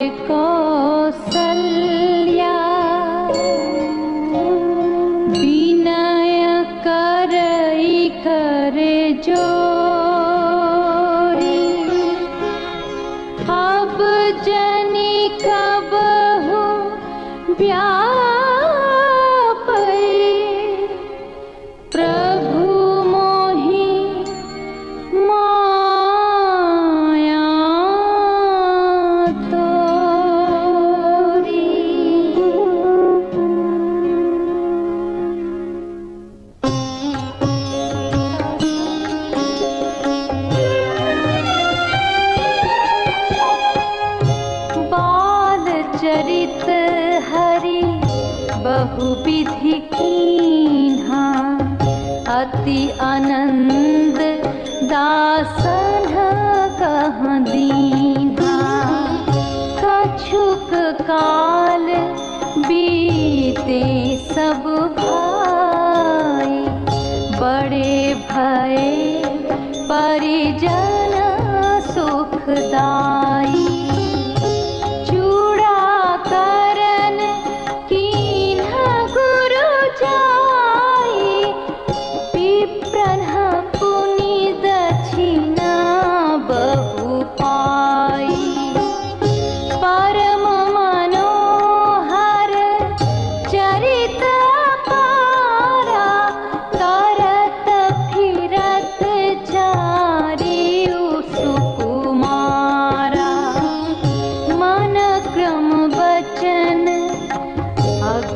कौसल्या विनय करई कर जोरी अब जनि कबहु व्यापै प्रभु मोहि माया तोरी। बाल चरित हरि बहुविधि कीन्हा अति आनंद दासन कहाँ दीन्हा। कछुक काल बीते सब भाई बड़े भय परिजन सुखदाई।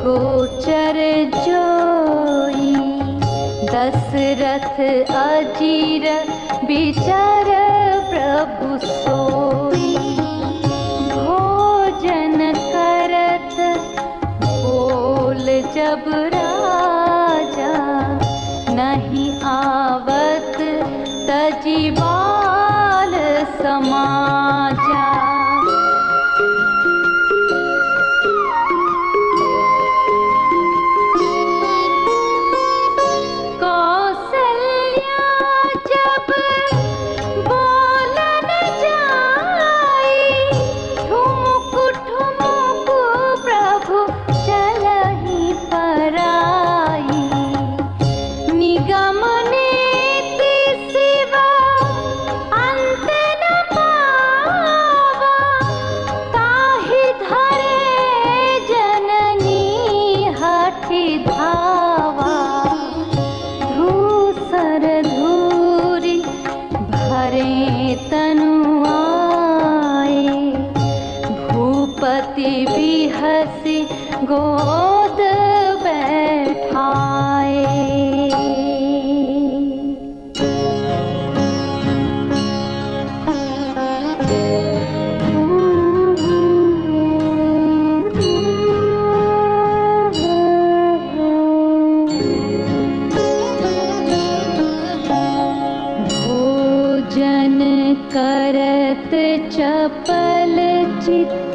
गोचर जोई दशरथ अजीर विचर प्रभु सोई। भोजन करत बोल जब राजा नहीं आवत तजी बाल समाजा। भूपति बिहसि गोद बैठाए। भोजन करत चपल चित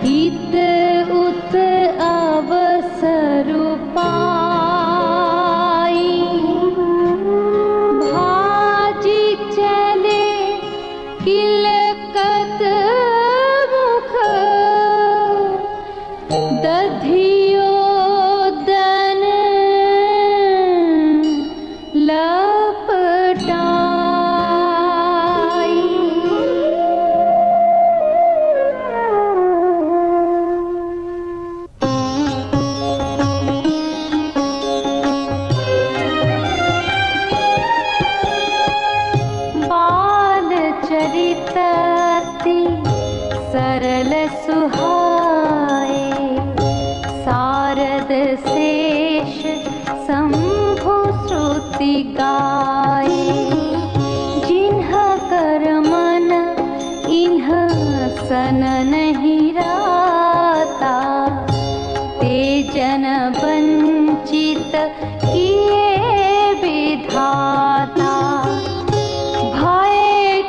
हित उत अवसर पाई। भाजी चले किलकत मुख दधियो दन लपटाई। बाल चरितति सरल सुहाए सारद शेष शंभु श्रुति गाए। जिन्ह कर मन इन्ह सन नहीं राता ते जन वंचित किए विधाता। भय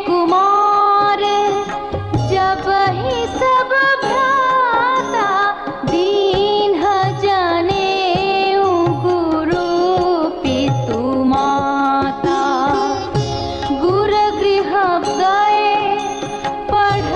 कुमार जब ही सब भ्राता दीन्ह जने गुरु पितु माता। गुर गृह गए पढ़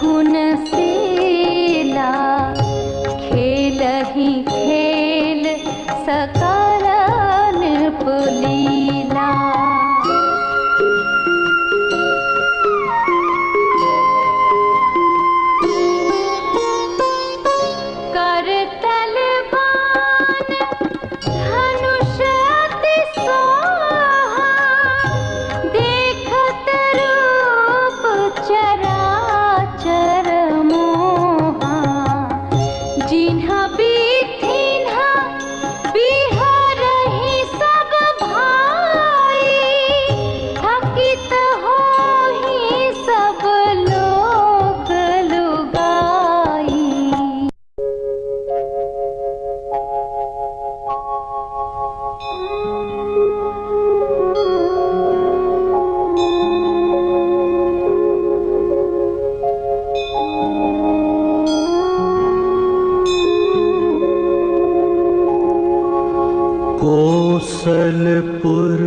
गुण सीला, खेल ही खेल सकल नृपलीला। करतल बाण धनुष अति सोहा, देखत रूप चराचर मोहा। जिन्हा बिथिन्हा बिहरहि सब भाई, थकित होहि सब लोक लुगाई। कौशलपुर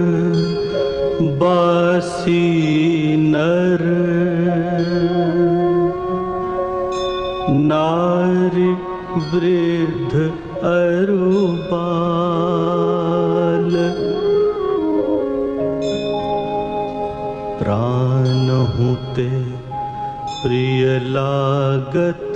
बासी नर, नारी वृद्ध अरु बाल। प्राण हुते प्रिय लागत,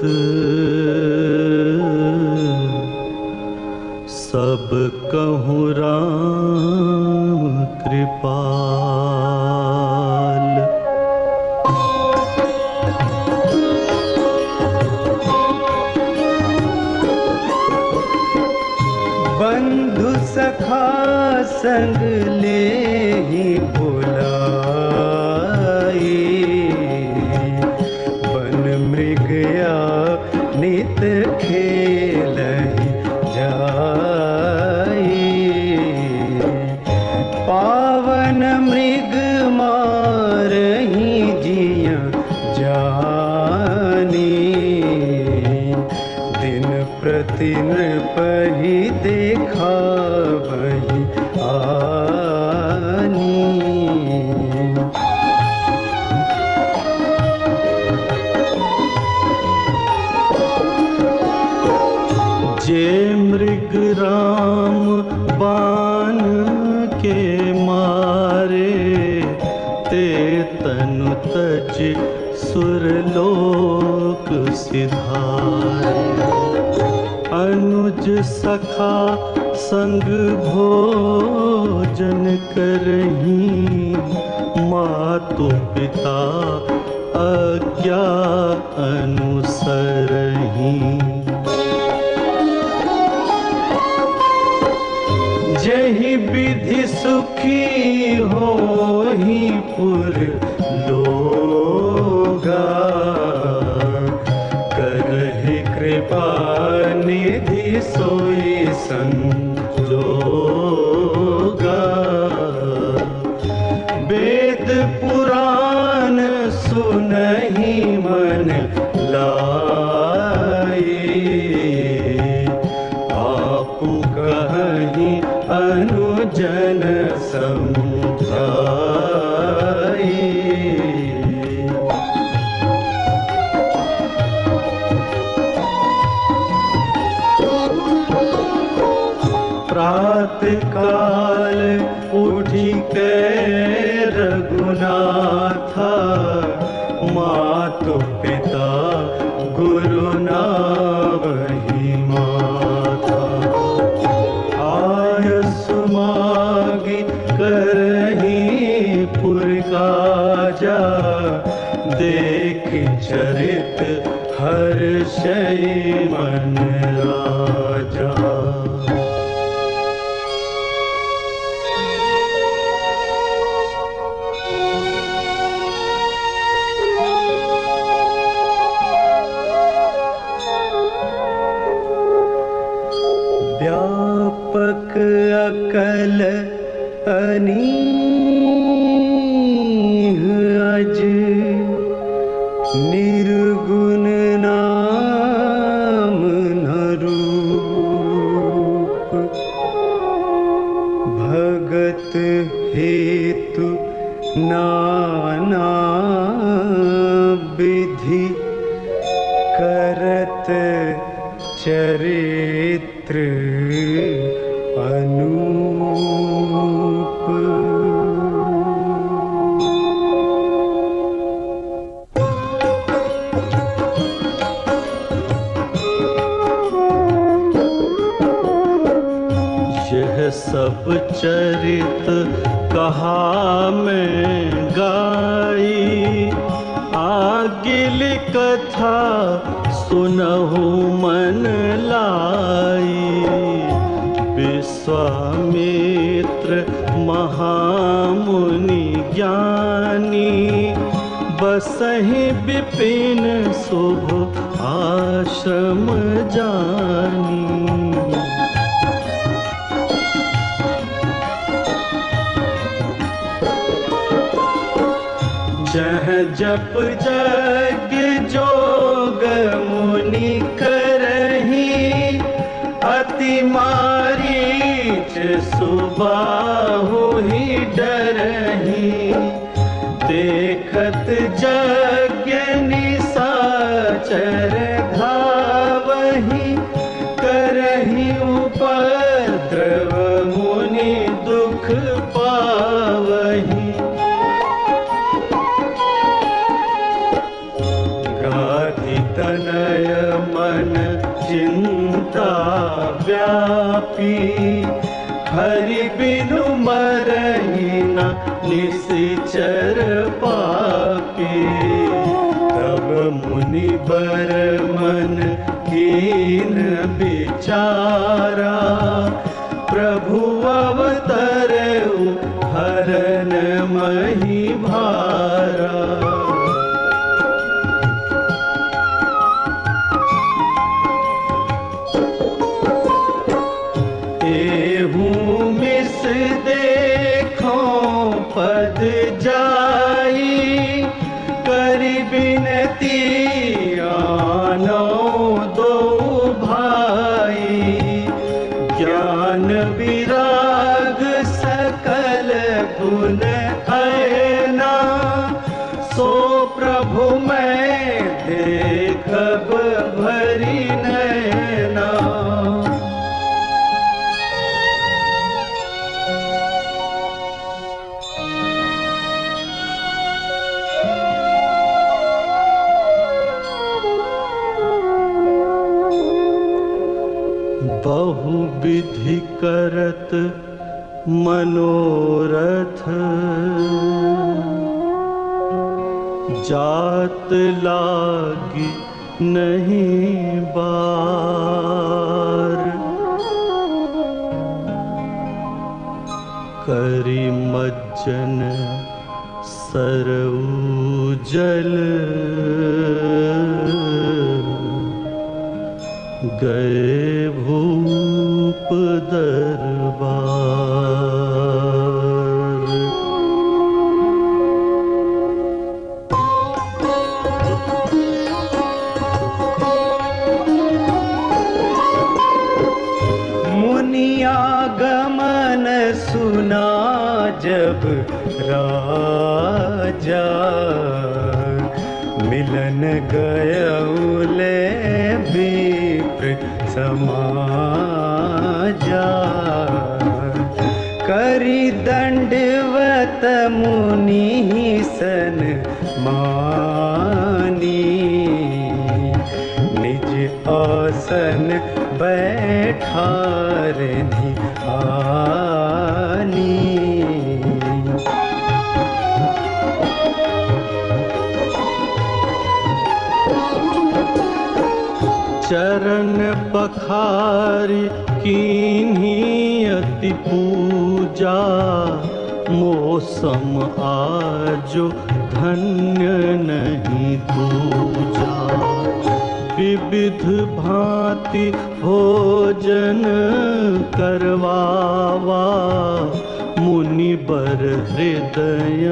सब कहूँ राम कृपाल। बंधु सखा संग लेहि बुलाई, वन मृगया नित खेलहि जाई। पावन मृग मारहि जिया जानी, दिन प्रति नृपहि देखावहि आनी। जे मृग राम बाण के मारे, ते तनु तज सुरलोक सिधारे। अनुज सखा संग भोजन करही, मातु पिता आज्ञा अनुसरही। जहि विधि सुखी होहि पुर लोगा, करहि कृपा निधि सोई संजोगा। वेद पुराण सुनहि मन लाई, आपु कहि अनुजन समझाई। प्रातः काल उठी के रघुनाथा, मातु पिता गुरु नावहि माथा। आयस मागी करही पुर काजा, देख चरित हर्षै मन राजा। व्यापक अकल अनीह अज, निर्गुण नाम न रूप। भगत हेतु नाना विधि करत चरित्र अनूप। यह सब चरित कहा मैं गाई, आगिल कथा सुनहु मन लाई। विश्वामित्र महामुनि ज्ञानी, बसहि विपिन शुभ आश्रम जानी। जह जप यज्ञ जोग मुनि करही, अति मारीच सुबाहु ही डरही। देखत यज्ञ निशाचर धावही, करही उपद्रव मुनि दुख पावही। तनय मन चिंता व्यापी, हरि बिनु मरहि न निश्चर पापी। तब मुनि बर मन कीन विचारा, प्रभु अवतरउ हरन मही भारा। देखो पद जाई, करि बिनती आनो दो भाई। ज्ञान विराग सकल गुण ऐना, सो प्रभु मैं देखब भरी नैना। बहु विधि करत मनोरथ, जात लागी नहीं बार। करि मज्जन सरऊ जल, गए भूप दरबार। मुनिया गमन सुना जब राजा, मिलन गयौले विप्र समाजा। करि दंडवत मुनि सन मानी, निज आसन बैठार ध्यानी। चरण पखारि कीन्ही अति पूजा, मौसम आजो धन्य नहीं दूजा। विविध भांति भोजन करवावा, मुनि बर हृदय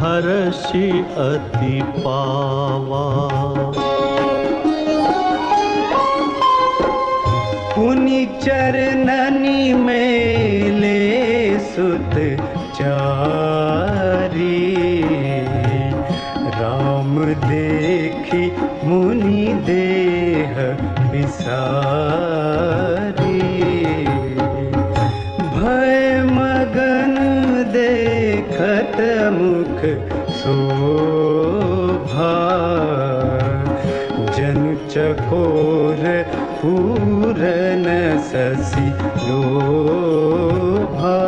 हर्षि अति पावा। पुनि चरणनि मेले सुत चारी, राम देख देखी मुनि देह विसारी। भय मगन देखत मुख शोभा, जनु चकोर पूरन शशि लोभा।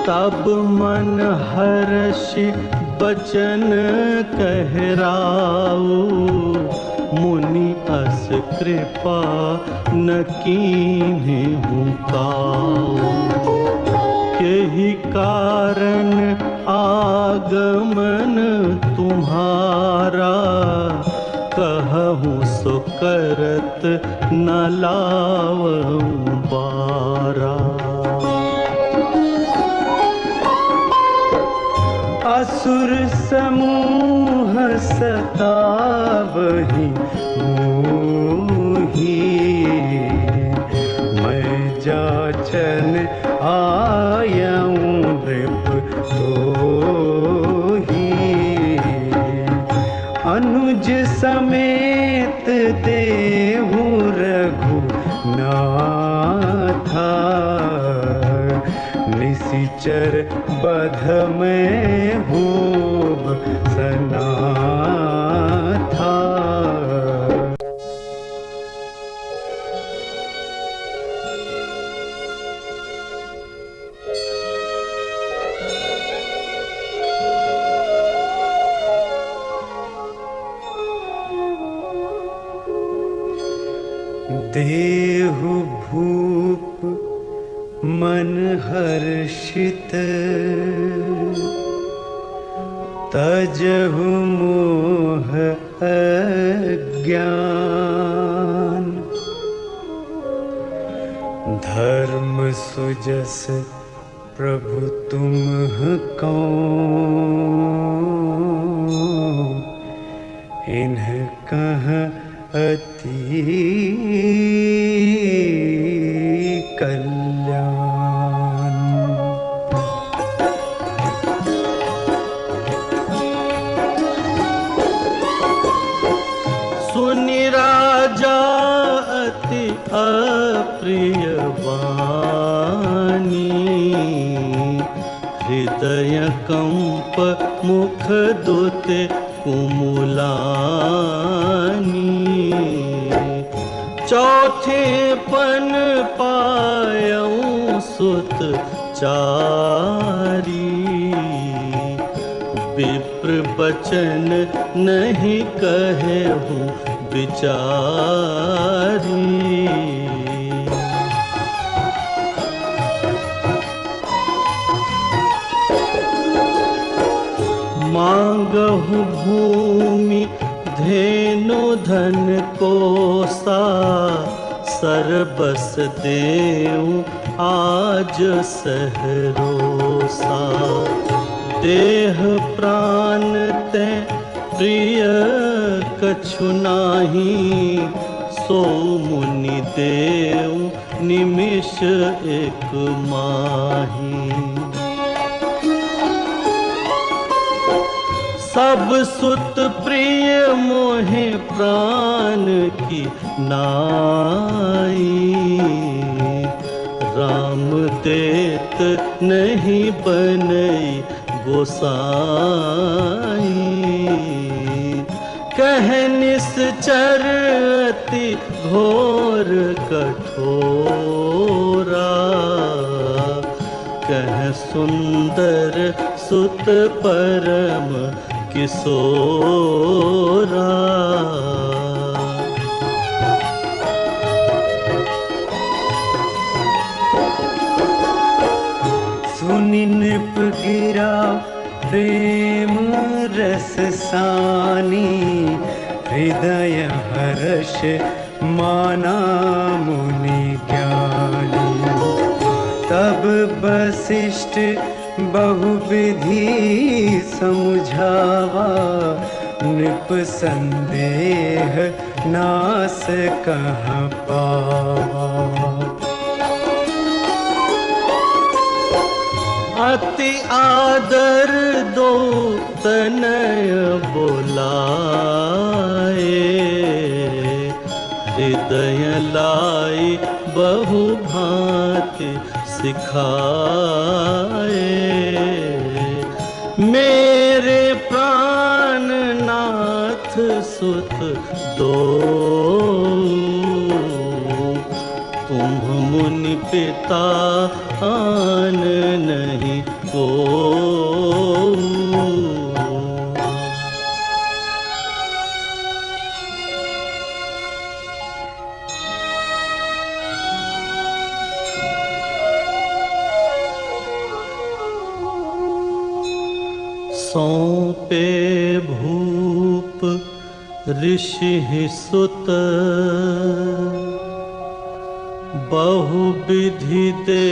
तब मन हर्षि बचन कहराऊ, मुनि अस कृपा न कीन्हु काऊ। केहि कारण आगमन तुम्हारा, कहूँ सो करत न लावऊँ बारा। असुर समूह सतावहि मोहि, मैं जाचन आयऊँ नृप तोहि। अनुज समेत देहु रघुनाथा, निशिचर बध में भूप सनाथा। देहु भूप मन हर्षित, तजहु मोह अज्ञान। धर्म सुजस प्रभु तुम कौन, इन्ह कह अति कल्याण। सुनि राजा अति अप्रिय वाणी, हृदय कंप मुख दुते कुमुलानी। चौथे पन पायऊँ सुत चारी, विप्र बचन नहीं कहूँ विचारी। मांगहु भूमि धेनु धन कोसा, सरबस देऊं आज सहरोसा। देह प्राण ते प्रिय कछु नाही, सो मुनि देऊं निमिष एक माही। सब सुत प्रिय मोहे प्राण की नाई, राम देत नहीं बनई गोसाई। कह निश्चर अति घोर कठोरा, कह सुंदर सुत परम किशोरा। सुनि नृप गिरा प्रेम रस सानी, हृदय हर्ष माना मुनि ज्ञानी। तब वशिष्ठ बहुविधि समझावा, नृप संदेह नास कहाँ पावा। अति आदर दो तनय बोलाए, हृदय लाई बहु भांति सिखाए। मेरे प्राणनाथ सुत दो, तुम मुनि पिता आन नहीं को। सौंपे भूप ऋषि सुत, बहु विधि दे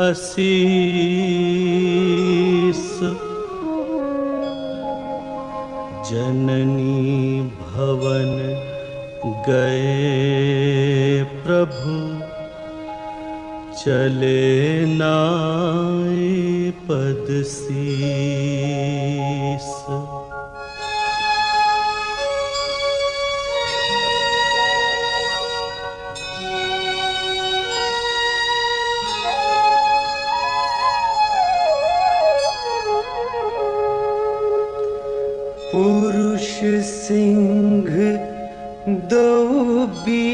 असीस। जननी भवन गए प्रभु, चले नाय पद सीस। पुरुष सिंह दो वीर,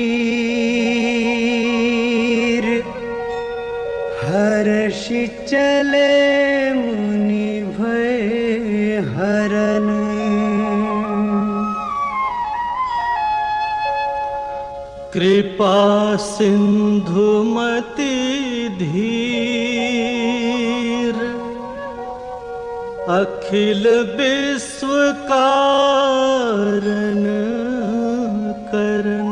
हर्षि चले मुनि भय हरन। कृपा सिंधुमति धीर, अखिल विश्व कारण करन।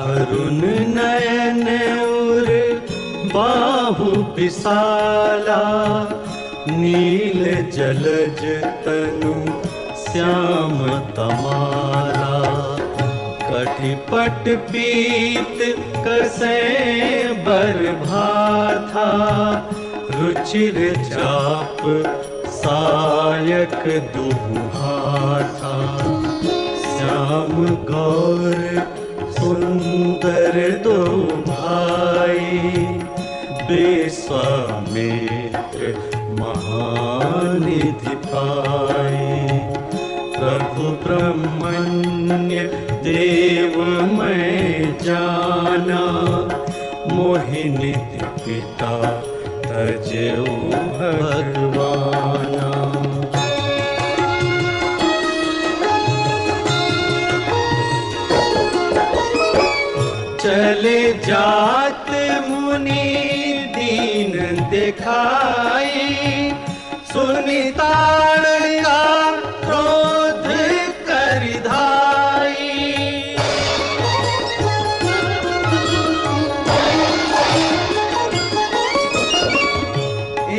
अरुण नयन उर बाहु विशाला, नील जलज तनु श्याम तमाला। कटिपट पीत कसे बर भाथा, रुचिर चाप सायक दुहाथा। श्याम गौर सुंदर दो भाई, विश्वामित्र महानिधि पाई। प्रभु ब्रह्मण्य देव मैं जाना, मोहि निधि पिता तजेऊ भगवाना। चले जात मुनि दीन दिखाई, सुनि ताड़का क्रोध कर धाई।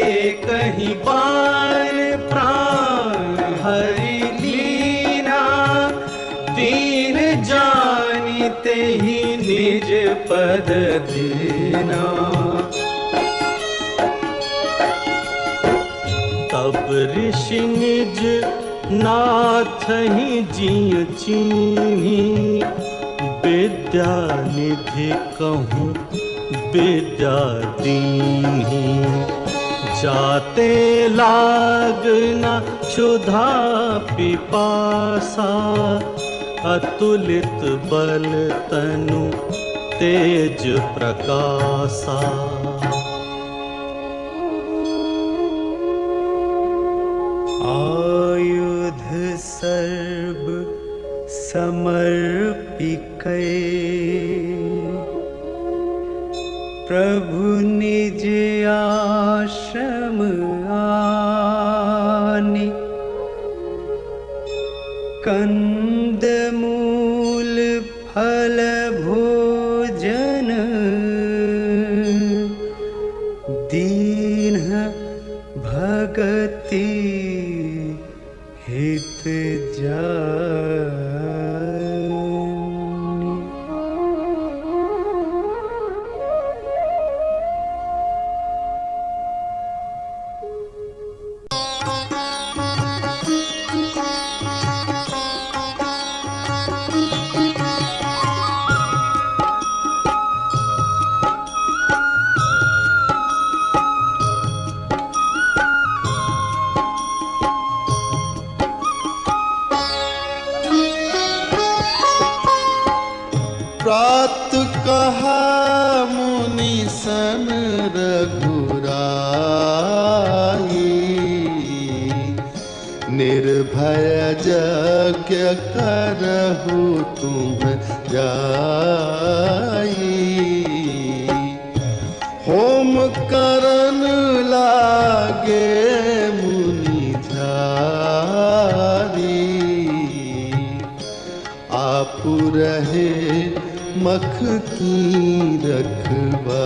एक ही बार प्राण हरि लीना, दीन जानिते ही निज पद दीना। तब ऋषि निज नाथ ही जिय चीन्ही, विद्या निधि कहूँ विद्या दीन्ही। जाते लागना क्षुधा पिपासा, अतुलित बल तनु तेज प्रकाशा। आयुध सर्व समर्पिकै, प्रभु निज आश्रम आनि। कंद मूल फल भोजन दीन भगति हित जान। प्रात कहा मुनि सन रघुराई, निर्भय यज्ञ करहु तुम जाई। होम करन लागे मुनि झारी, आपु रहे मख की रखवारी।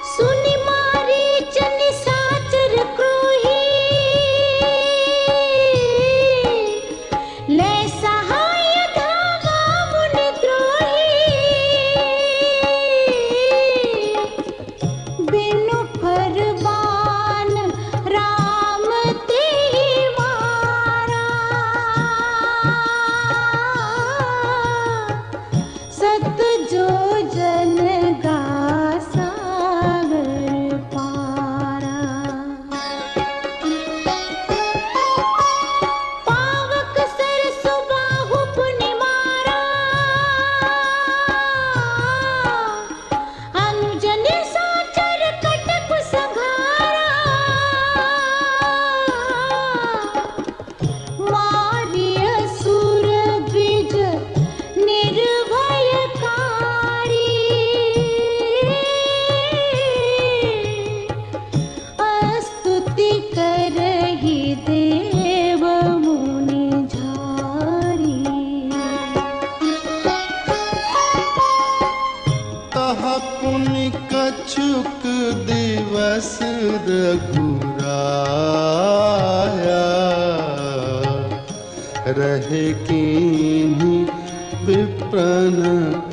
सुनि मारीच निशाचर क्रोही, ले सहाय धामा मुनि द्रोही। बिनु फरमान राम तेहि मारा, सत जो जन गा सागर पारा। पावक सरसु बाहु पुनि मारा, अनुज निशाचर कटक संघारा। मारी असुर द्विज निर्भयकारी, स्तुति करहि देव मुनि झारी। तह पुनि कछुक दिवस रघुराया, रहे कीन्ही विप्रन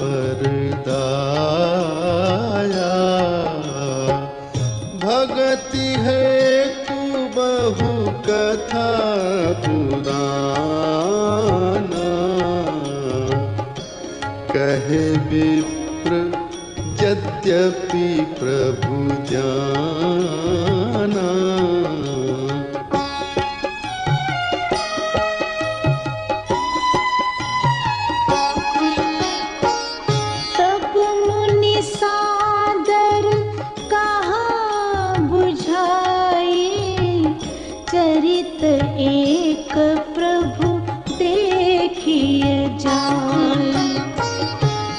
पर दाया। भगति हेतु बहु कथा पुराना, कहे विप्र यद्यपि प्रभु जाना। तब मुनि सादर कहा बुझाई, चरित एक प्रभु देखिए जाए।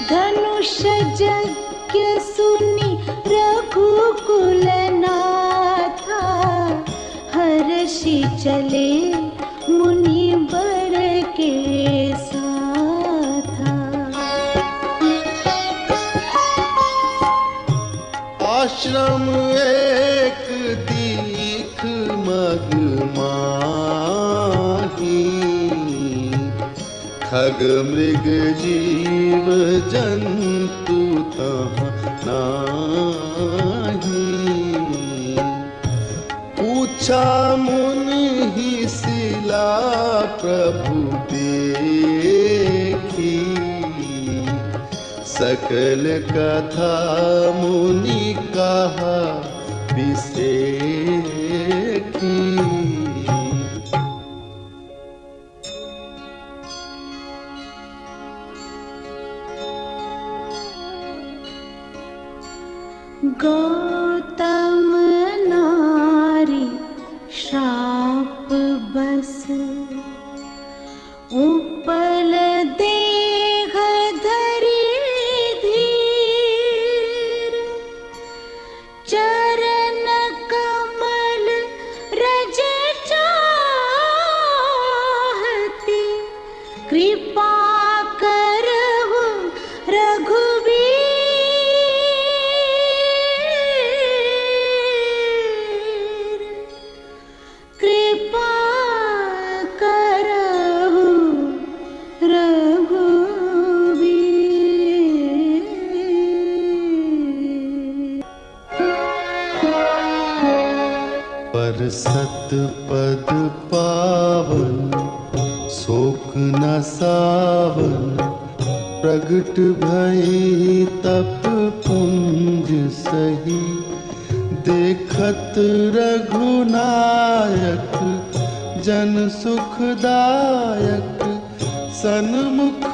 धनुष यज्ञ सुनि रघुकुल नाथा, हर्षि चले मुनि बर के साथा। आश्रम एक दीख मग माही, खग मृग जीव जंतु तहाँ नाही। पूछा मुनि ही शिला प्रभु देखी, सकल कथा मुनि कहा विसेखी। गौतम नारी श्राप बस, उपल देह धरि धीर। चरण बरसत पद पावन, शोक न सावन, प्रगट भई तप पुंज सही। देखत रघुनायक जन सुखदायक, सन्मुख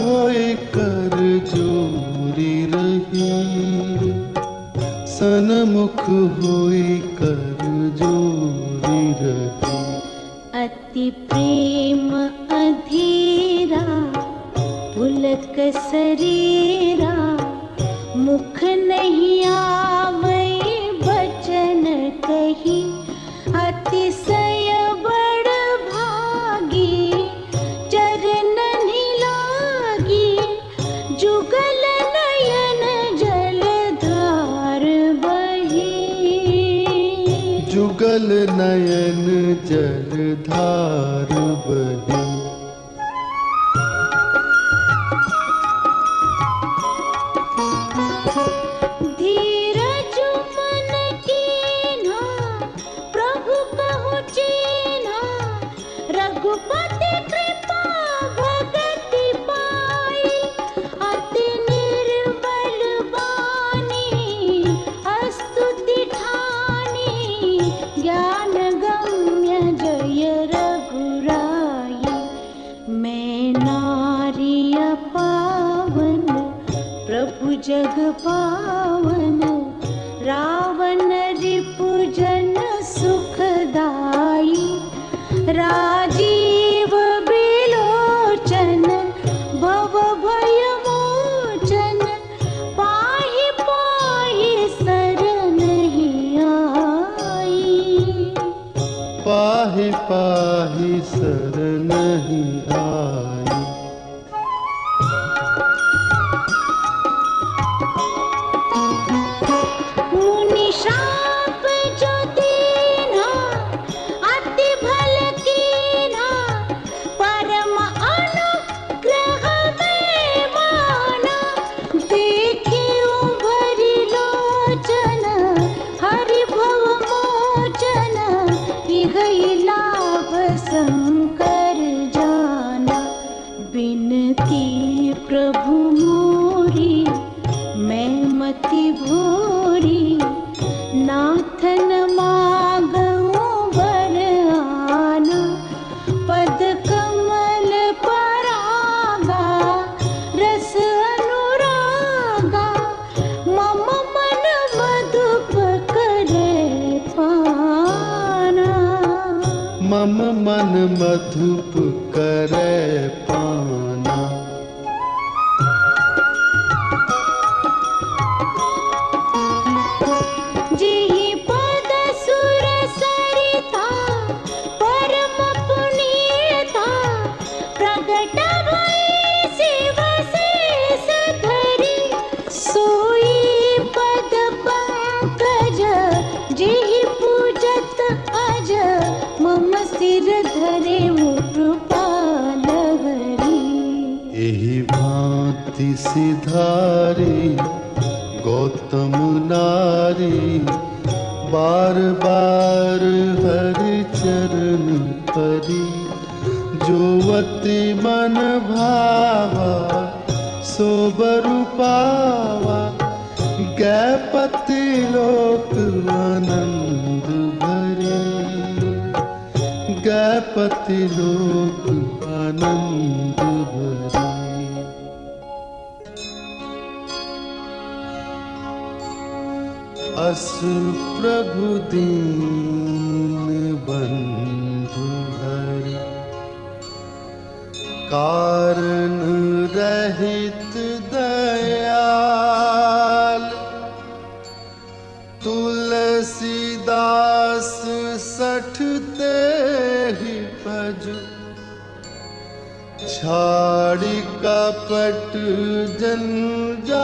होय कर जोरी रही। सन्मुख होय कर जोरी रही। अति प्रेम अधीरा पुलक शरीरा, मुख नहीं आवै बचन कही। अतिशय बड़ भागी चरणन लागी, जुगल नयन जलधार बही। जुगल नयन जलधार बही। धीरज मन कीन्हा प्रभु कहु चीन्हा, रघुपति कृपा भगति पाई। अति निर्बल बानी स्तुति ठानी, ज्ञान गम्य जय रघुराई। मैं नारी पावन प्रभु जग पावन, रावण रिपुजन सुखदाई। राजीव बिलोचन भव भय मोचन, पाहि पाहि शरण ही आई। पाहि पाहि शरण ही आई। मुनि शाप जो दीन्हा, अति भल कीन्हा, परम अनुग्रह में माना। देखे उभरि लोचन हरि भव मोचन, इहै लाभ शंकर जाना। बिनती प्रभु मोरी मैं मति भोरी, नाथन मागऊं वर आना। पद कमल परागा रस अनुरागा, मम मन मधुप करे पाना। मम मन मधुप करे पाना। जेहि पद सुर सरिता परम पुनीता, प्रगट भई शिव शेष धरी। सोई पद पंकज जेहि पूजत अज, मम सिर धरे कृपाल हरि। एहि भांति सिधारी गौतम नारी, बार बार हरि चरण परी। जोवति मन भावा सो बरु पावा, गैपति लोक आनंद भरी। गैपति लोक आनंद भरी। असुर प्रभु दीन बंधु हरि, कारण रहित दयाल। तुलसीदास सठते ही भज, छाड़ी कपट जंजाल।